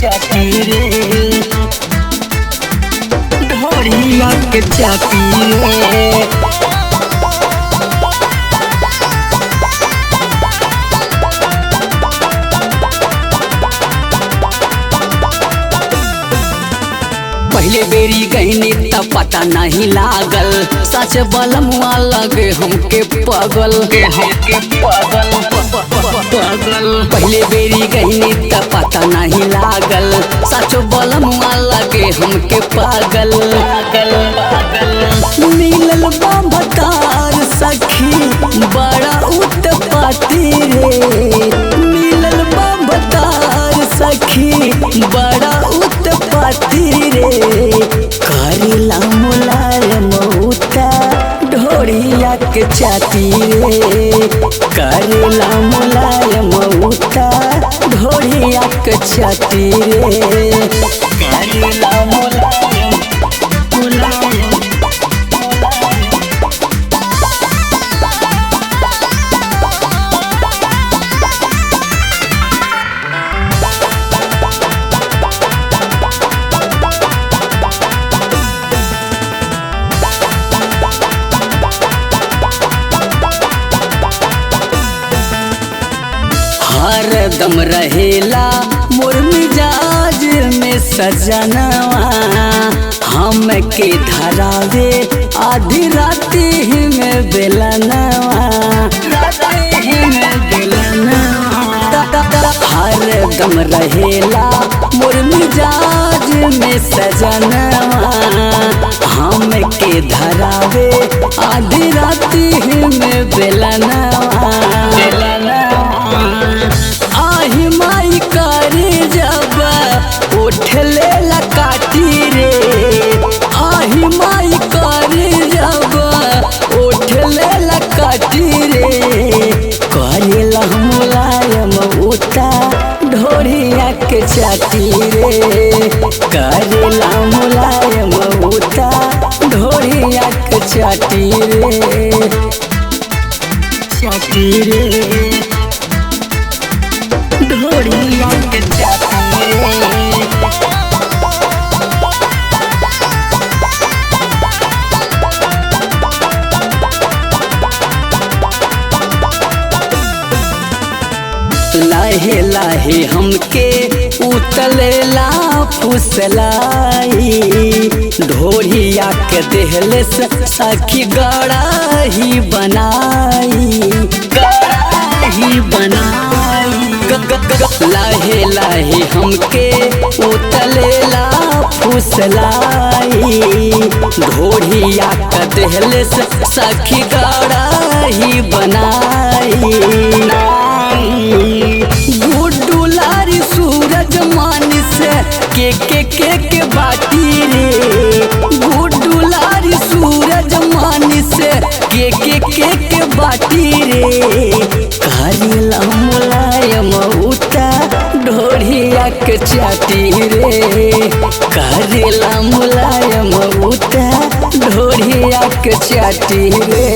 चाटी रे, ढोरिया के चाटी रे। पहले बेरी गईनी त पता नहीं लागल, सच बलमुआ लगे हमके पागल पहले बेरी गईनी त पता नहीं लागल, सच बलमुआ लगे हमके पागल। मिलल बम्बतार सखी बड़ा उत्पाती रे, मिलल बम्बतार सखी बड़ा उत्पाती रे। करेला मुलायम उता ढोरिया के चाटी रे, करेला मुलायम उता ढोरिया के चाटी रे। करेला मुलायम मुलायम हरदम रहेला मोर मिजाज में सजनवा, हम के धरावे आधी राती में बेलनवा। हरदम रहेला मोर मिजाज में सजनवा, हम के धरावे आधी राती में बेलनवा। आही माई करे जब उठ ले लकाटी रे, आही माई करे जब उठ ले लकाटी रे। करेला मुलायम उता ढोरिया के चाटी रे, करेला मुलायम उता ढोरिया के चाटी रे, चाटी रे, ढोरिया के चाटी रे। लाहे लाहे हमके उतलेला फुसलाई, ढोरिया के देहले सखी गड़ा ही बनाई, लाहे लाहे हमके उतलेला फुसलाई, ढोरिया के देहले सखी गड़ा ही बनाई। गुड्डू लारी सूरज मानिस के बाटी रे, गुड्डू लारी सूरज मानिस के बाटी रे। करेला मुलायम उता ढोरिया के चाटी रे, करेला मुलायम उता ढोरिया के चाटी रे।